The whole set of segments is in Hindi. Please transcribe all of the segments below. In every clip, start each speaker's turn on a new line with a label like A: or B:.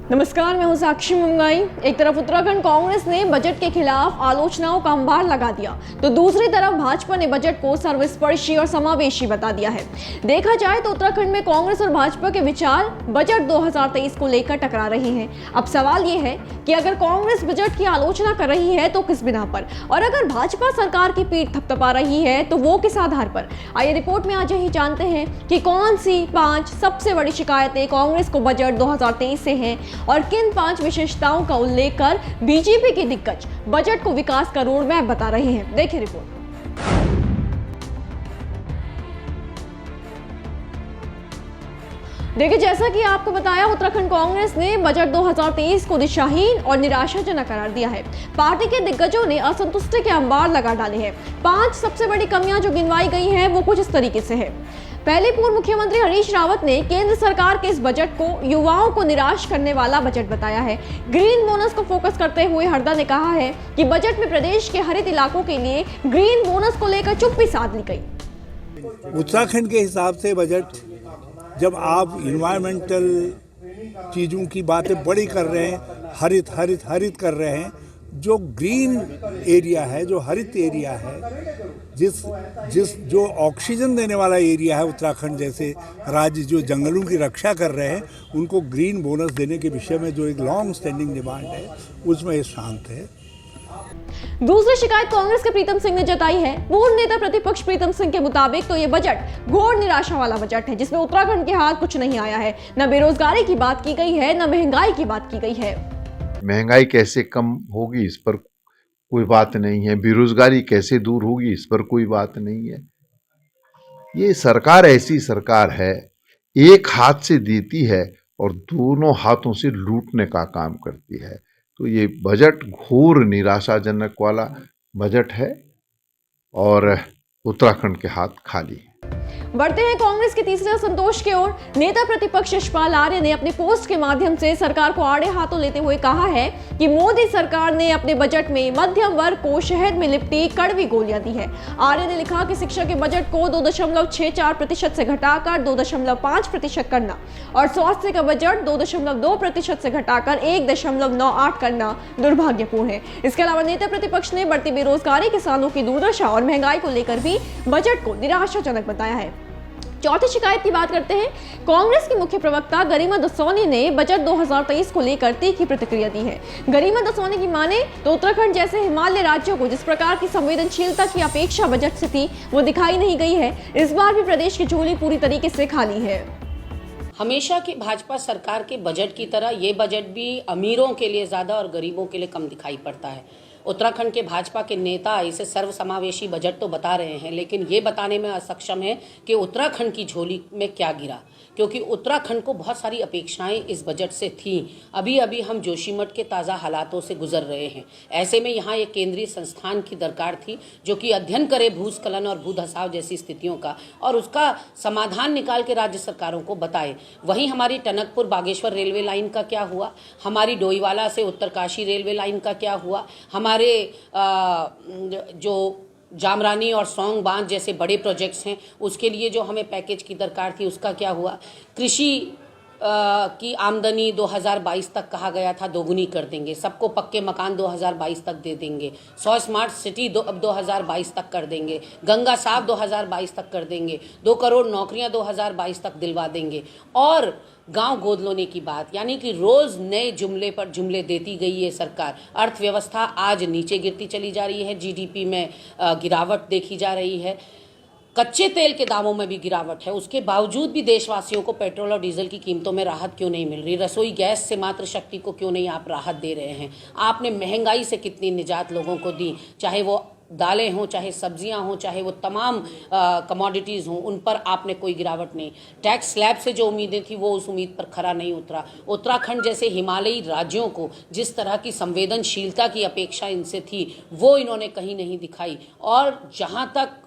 A: नमस्कार, मैं हूं साक्षी मुंगाई। एक तरफ उत्तराखंड कांग्रेस ने बजट के खिलाफ आलोचनाओं का अंबार लगा दिया, तो दूसरी तरफ भाजपा ने बजट को सर्वस्पर्शी और समावेशी बता दिया है। देखा जाए तो उत्तराखंड में कांग्रेस और भाजपा के विचार बजट 2023 को लेकर टकरा रहे हैं। अब सवाल ये है कि अगर कांग्रेस बजट की आलोचना कर रही है तो किस बिना पर, और अगर भाजपा सरकार की पीठ थपथपा रही है तो वो किस आधार पर। आइए रिपोर्ट में आज यही जानते हैं कि कौन सी 5 सबसे बड़ी शिकायतें कांग्रेस को बजट 2023 से हैं और किन 5 विशेषताओं का उल्लेख कर बीजेपी के दिग्गज बजट को विकास का रोड मैप बता रहे हैं। देखिए रिपोर्ट। देखिए, जैसा कि आपको बताया, उत्तराखंड कांग्रेस ने बजट 2023 को दिशाहीन और निराशाजनक करार दिया है। पार्टी के दिग्गजों ने असंतुष्टि के अंबार लगा डाले हैं। 5 सबसे बड़ी कमियां जो गिनवाई गई हैं वो कुछ इस तरीके से है। पहले पूर्व मुख्यमंत्री हरीश रावत ने केंद्र सरकार के इस बजट को युवाओं को निराश करने वाला बजट बताया है। ग्रीन बोनस को फोकस करते हुए हरदा ने कहा है कि बजट में प्रदेश के हरित इलाकों के लिए ग्रीन बोनस को लेकर चुप्पी साध ली गई।
B: उत्तराखंड के हिसाब से बजट, जब आप इन्वायरमेंटल चीज़ों की बातें बड़ी कर रहे हैं, हरित हरित हरित कर रहे हैं, जो ग्रीन एरिया है, जो हरित एरिया है, जो ऑक्सीजन देने वाला एरिया है, उत्तराखंड जैसे राज्य जो जंगलों की रक्षा कर रहे हैं, उनको ग्रीन बोनस देने के विषय में जो एक लॉन्ग स्टैंडिंग डिमांड है, उसमें शांत है।
A: दूसरी शिकायत कांग्रेस के प्रीतम सिंह ने जताई है। पूर्व नेता प्रतिपक्ष प्रीतम सिंह के मुताबिक तो ये बजट घोर निराशा वाला बजट है, जिसमें उत्तराखंड के हाथ कुछ नहीं आया है। न बेरोजगारी की बात की गई है, न महंगाई की बात की गई है।
C: महंगाई कैसे कम होगी इस पर कोई बात नहीं है, बेरोजगारी कैसे दूर होगी इस पर कोई बात नहीं है। ये सरकार ऐसी सरकार है, एक हाथ से देती है और दोनों हाथों से लूटने का काम करती है। तो ये बजट घोर निराशाजनक वाला बजट है और उत्तराखंड के हाथ खाली है।
A: बढ़ते हैं कांग्रेस के तीसरे असंतोष की ओर। नेता प्रतिपक्ष यशपाल आर्य ने अपने पोस्ट के माध्यम से सरकार को आड़े हाथों लेते हुए कहा है कि मोदी सरकार ने अपने बजट में मध्यम वर्ग को शहद में लिपटी कड़वी गोलियां दी है। आर्य ने लिखा कि शिक्षा के बजट को 2.64% से घटाकर 2.5% करना और स्वास्थ्य का बजट 2.2% से घटाकर 1.98 करना दुर्भाग्यपूर्ण है। इसके अलावा नेता प्रतिपक्ष ने बढ़ती बेरोजगारी, किसानों की दुर्दशा और महंगाई को लेकर भी बजट को निराशाजनक बताया है। चौथी शिकायत की बात करते हैं। कांग्रेस की मुख्य प्रवक्ता गरिमा दसोनी ने बजट 2023 को लेकर तीखी प्रतिक्रिया दी है। गरिमा दसोनी की माने तो उत्तराखंड जैसे हिमालय राज्यों को जिस प्रकार की संवेदनशीलता की अपेक्षा बजट से थी वो दिखाई नहीं गई है। इस बार भी प्रदेश की झोली पूरी तरीके से खाली है।
D: हमेशा की भाजपा सरकार के बजट की तरह ये बजट भी अमीरों के लिए ज़्यादा और गरीबों के लिए कम दिखाई पड़ता है। उत्तराखंड के भाजपा के नेता इसे सर्वसमावेशी बजट तो बता रहे हैं, लेकिन ये बताने में असक्षम है कि उत्तराखंड की झोली में क्या गिरा, क्योंकि उत्तराखंड को बहुत सारी अपेक्षाएं इस बजट से थीं। अभी अभी हम जोशीमठ के ताज़ा हालातों से गुजर रहे हैं। ऐसे में यहाँ एक केंद्रीय संस्थान की दरकार थी जो कि अध्ययन करे भूस्खलन और भूधसाव जैसी स्थितियों का और उसका समाधान निकाल के राज्य सरकारों को बताए। वहीं हमारी टनकपुर बागेश्वर रेलवे लाइन का क्या हुआ, हमारी डोईवाला से उत्तरकाशी रेलवे लाइन का क्या हुआ, हमारे जो जामरानी और सौंग बांध जैसे बड़े प्रोजेक्ट्स हैं उसके लिए जो हमें पैकेज की दरकार थी उसका क्या हुआ। कृषि की आमदनी 2022 तक कहा गया था दोगुनी कर देंगे, सबको पक्के मकान 2022 तक दे देंगे, 100 स्मार्ट सिटी 2022 तक कर देंगे, गंगा साफ 2022 तक कर देंगे, 2 करोड़ नौकरियां 2022 तक दिलवा देंगे और गांव गोद लेने की बात, यानी कि रोज नए जुमले पर जुमले देती गई ये सरकार। अर्थव्यवस्था आज नीचे गिरती चली जा रही है, जीडीपी में गिरावट देखी जा रही है, कच्चे तेल के दामों में भी गिरावट है। उसके बावजूद भी देशवासियों को पेट्रोल और डीजल की कीमतों में राहत क्यों नहीं मिल रही? रसोई गैस से मात्र शक्ति को क्यों नहीं आप राहत दे रहे हैं? आपने महंगाई से कितनी निजात लोगों को दी, चाहे वो दालें हों, चाहे सब्जियां हों, चाहे वो तमाम कमोडिटीज़ हों, उन पर आपने कोई गिरावट नहीं। टैक्स स्लैब से जो उम्मीदें थी वो उस उम्मीद पर खरा नहीं उतरा। उत्तराखंड जैसे हिमालयी राज्यों को जिस तरह की संवेदनशीलता की अपेक्षा इनसे थी वो इन्होंने कहीं नहीं दिखाई। और जहाँ तक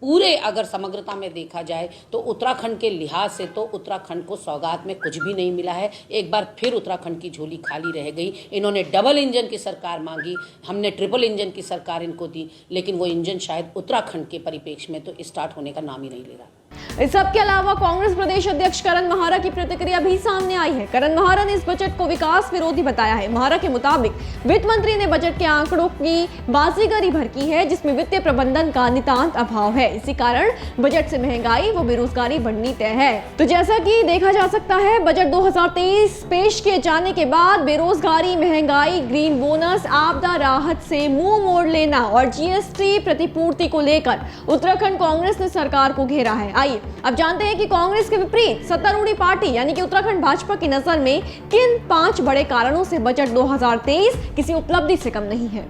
D: पूरे अगर समग्रता में देखा जाए तो उत्तराखंड के लिहाज से तो उत्तराखंड को सौगात में कुछ भी नहीं मिला है। एक बार फिर उत्तराखंड की झोली खाली रह गई। इन्होंने डबल इंजन की सरकार मांगी, हमने ट्रिपल इंजन की सरकार इनको दी, लेकिन वो इंजन शायद उत्तराखंड के परिप्रेक्ष्य में तो स्टार्ट होने का नाम ही नहीं ले रहा।
A: इस सब के अलावा कांग्रेस प्रदेश अध्यक्ष करण महारा की प्रतिक्रिया भी सामने आई है। करण महारा ने इस बजट को विकास विरोधी बताया है। महारा के मुताबिक वित्त मंत्री ने बजट के आंकड़ों की बाजीगरी भड़की है, जिसमें वित्तीय प्रबंधन का नितांत अभाव है। इसी कारण बजट से महंगाई व बेरोजगारी बढ़नी तय है। तो जैसा कि देखा जा सकता है, बजट 2023 पेश किए जाने के बाद बेरोजगारी, महंगाई, ग्रीन बोनस, आपदा राहत से मुंह मोड़ लेना और जीएसटी प्रतिपूर्ति को लेकर उत्तराखंड कांग्रेस ने सरकार को घेरा है। आइए अब जानते हैं कि कांग्रेस के विपरीत सत्तारूढ़ पार्टी यानी कि उत्तराखंड भाजपा की नजर में किन 5 बड़े कारणों से बजट 2023 किसी उपलब्धि से कम नहीं है।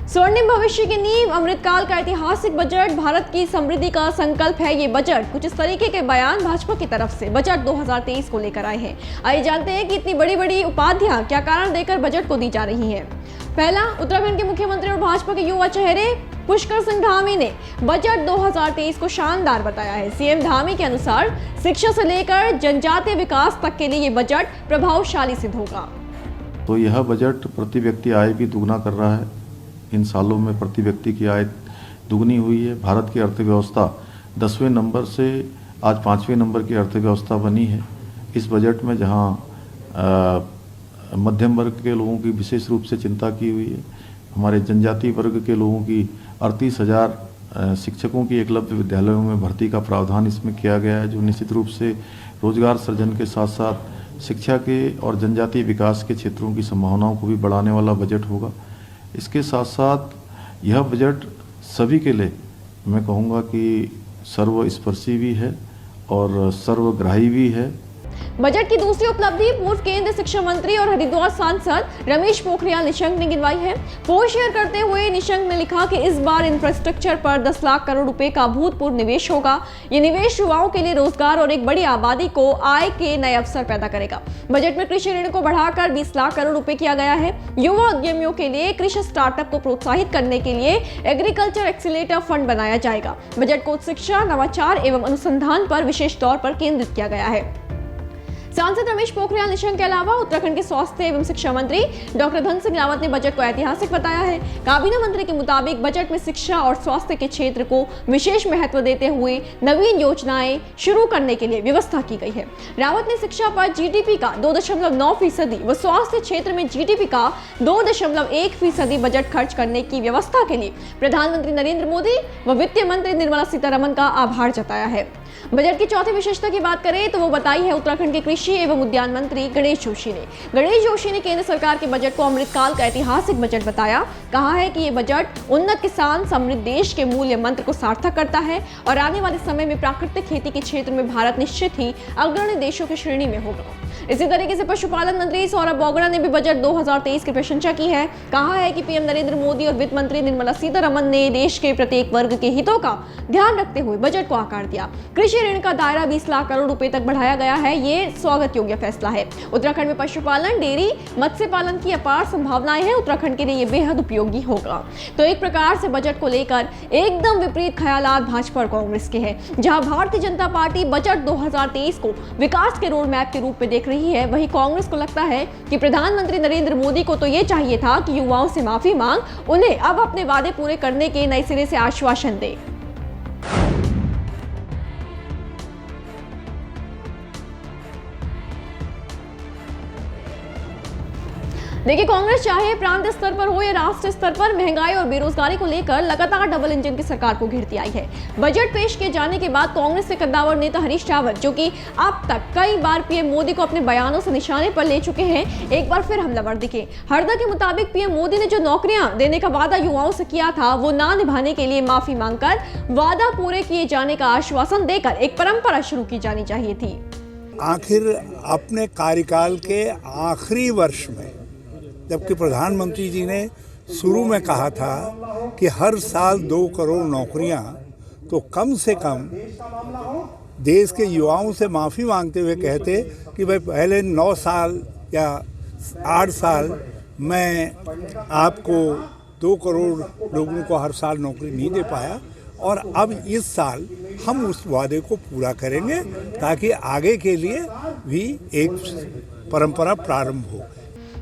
A: स्वर्णिम भविष्य की नींव, अमृतकाल का ऐतिहासिक बजट, भारत की समृद्धि का संकल्प है ये बजट। कुछ इस तरीके के बयान भाजपा की तरफ से बजट 2023 को लेकर आए हैं। आइए जानते हैं कि इतनी बड़ी बड़ी उपाधियां क्या कारण देकर बजट को दी जा रही हैं। पहला, उत्तराखंड के मुख्यमंत्री और भाजपा के युवा चेहरे पुष्कर सिंह धामी ने बजट 2023 को शानदार बताया है। सीएम धामी के अनुसार शिक्षा से लेकर जनजातीय विकास तक के लिए ये बजट प्रभावशाली सिद्ध होगा।
E: तो यह बजट प्रति व्यक्ति आय भी दुगना कर रहा है। इन सालों में प्रति व्यक्ति की आय दुगनी हुई है। भारत की अर्थव्यवस्था 10वें नंबर से आज 5वें नंबर की अर्थव्यवस्था बनी है। इस बजट में जहां मध्यम वर्ग के लोगों की विशेष रूप से चिंता की हुई है, हमारे जनजातीय वर्ग के लोगों की 38,000 शिक्षकों की एकलव्य विद्यालयों में भर्ती का प्रावधान इसमें किया गया है, जो निश्चित रूप से रोजगार सृजन के साथ साथ शिक्षा के और जनजातीय विकास के क्षेत्रों की संभावनाओं को भी बढ़ाने वाला बजट होगा। इसके साथ साथ यह बजट सभी के लिए मैं कहूँगा कि सर्वस्पर्शी भी है और सर्वग्राही भी है।
A: बजट की दूसरी उपलब्धि पूर्व केंद्रीय शिक्षा मंत्री और हरिद्वार सांसद रमेश पोखरियाल निशंक ने गिनवाई है। पोस्ट शेयर करते हुए निशंक ने लिखा कि इस बार इंफ्रास्ट्रक्चर पर 10 लाख करोड़ रुपए का अभूतपूर्व निवेश होगा। ये निवेश युवाओं के लिए रोजगार और एक बड़ी आबादी को आय के नए अवसर पैदा करेगा। बजट में कृषि ऋण को बढ़ाकर 20 लाख करोड़ रुपए किया गया है। युवा उद्यमियों के लिए कृषि स्टार्टअप को प्रोत्साहित करने के लिए एग्रीकल्चर एक्सीलेटर फंड बनाया जाएगा। बजट को शिक्षा, नवाचार एवं अनुसंधान पर विशेष तौर पर केंद्रित किया गया है। सांसद रमेश पोखरियाल निशंक के अलावा उत्तराखंड के स्वास्थ्य एवं शिक्षा मंत्री डॉक्टर धन सिंह रावत ने बजट को ऐतिहासिक बताया है। काबीना मंत्री के मुताबिक बजट में शिक्षा और स्वास्थ्य के क्षेत्र को विशेष महत्व देते हुए नवीन योजनाएं शुरू करने के लिए व्यवस्था की गई है। रावत ने शिक्षा पर जीडीपी का 2.9% व स्वास्थ्य क्षेत्र में जीडीपी का 2.1% बजट खर्च करने की व्यवस्था के लिए प्रधानमंत्री नरेंद्र मोदी व वित्त मंत्री निर्मला सीतारमण का आभार जताया है। बजट की चौथी विशेषता की बात करें तो वो बताई है उत्तराखंड के कृषि एवं उद्यान मंत्री गणेश जोशी ने। गणेश जोशी ने केंद्र सरकार के बजट को अमृतकाल का ऐतिहासिक बजट बताया। कहा है कि ये बजट उन्नत किसान समृद्ध देश के मूल्य मंत्र को सार्थक करता है और आने वाले समय में प्राकृतिक खेती के क्षेत्र में भारत निश्चित ही अग्रणी देशों की श्रेणी में होगा। इसी तरीके से पशुपालन मंत्री सौरभ बोगड़ा ने भी बजट 2023 की प्रशंसा की है। कहा है कि पीएम नरेंद्र मोदी और वित्त मंत्री निर्मला सीतारमण ने देश के प्रत्येक वर्ग के हितों का ध्यान रखते हुए बजट को आकार दिया। कृषि ऋण का दायरा 20 लाख करोड़ रुपए तक बढ़ाया गया है। ये स्वागत योग्य फैसला है। उत्तराखंड में पशुपालन, डेयरी, मत्स्य पालन की अपार संभावनाएं हैं। उत्तराखंड के लिए ये बेहद उपयोगी होगा। तो एक प्रकार से बजट को लेकर एकदम विपरीत ख्यालात भाजपा और कांग्रेस के हैं। जहां भारतीय जनता पार्टी बजट 2023 को विकास के रोड मैप के रूप में देख रही है, वहीं कांग्रेस को लगता है कि प्रधानमंत्री नरेंद्र मोदी को तो ये चाहिए था कि युवाओं से माफी मांग उन्हें अब अपने वादे पूरे करने के नए सिरे से आश्वासन दे। देखिए, कांग्रेस चाहे प्रांत स्तर पर हो या राष्ट्रीय स्तर पर महंगाई और बेरोजगारी को लेकर लगातार डबल इंजन की सरकार को घेरती आई है। बजट पेश किए जाने के बाद कांग्रेस के कद्दावर नेता हरीश रावत, जो कि अब तक कई बार पीएम मोदी को अपने बयानों से निशाने पर ले चुके हैं, एक बार फिर हमलावर दिखे। हरदा के मुताबिक पीएम मोदी ने जो नौकरियां देने का वादा युवाओं से किया था, वो ना निभाने के लिए माफी मांगकर वादा पूरे किए जाने का आश्वासन देकर एक परंपरा शुरू की जानी चाहिए थी।
B: आखिर अपने कार्यकाल के आखिरी वर्ष में, जबकि प्रधानमंत्री जी ने शुरू में कहा था कि हर साल 2 करोड़ नौकरियां, तो कम से कम देश के युवाओं से माफ़ी मांगते हुए कहते कि भाई पहले 9 साल या 8 साल मैं आपको 2 करोड़ लोगों को हर साल नौकरी नहीं दे पाया, और अब इस साल हम उस वादे को पूरा करेंगे ताकि आगे के लिए भी एक परंपरा प्रारंभ हो।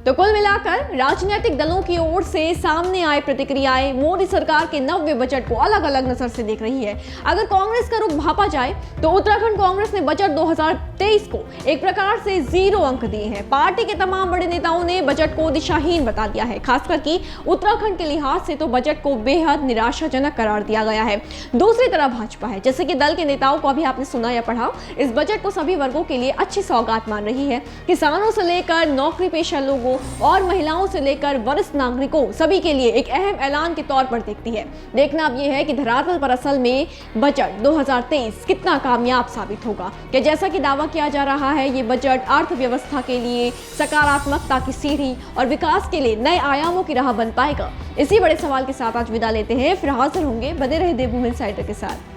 A: तो कुल मिलाकर राजनीतिक दलों की ओर से सामने आए प्रतिक्रियाएं मोदी सरकार के नव्य बजट को अलग अलग नजर से देख रही है। अगर कांग्रेस का रुख भापा जाए तो उत्तराखंड कांग्रेस ने बजट 2023 को एक प्रकार से 0 अंक दिए हैं। पार्टी के तमाम बड़े नेताओं ने बजट को दिशाहीन बता दिया है। खासकर कि उत्तराखंड के लिहाज से तो बजट को बेहद निराशाजनक करार दिया गया है। दूसरी तरफ भाजपा है, जैसे कि दल के नेताओं को अभी आपने सुना या पढ़ा, इस बजट को सभी वर्गों के लिए अच्छी सौगात मान रही है। किसानों से लेकर नौकरी पेशा लोगों और महिलाओं से लेकर वरिष्ठ नागरिकों सभी के लिए एक अहम ऐलान के तौर पर देखती है। देखना अब यह है कि धरातल पर असल में बजट 2023 कितना कामयाब साबित होगा। कि जैसा कि दावा किया जा रहा है, ये बजट अर्थव्यवस्था के लिए सकारात्मकता की सीढ़ी और विकास के लिए नए आयामों की राह बन पाएगा। इसी बड़े सवाल के साथ आज विदा लेते हैं। फिर हाजिर होंगे, बने रहे देवभूमि इनसाइडर के साथ।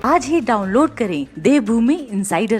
F: आज ही डाउनलोड करें देवभूमि इनसाइडर।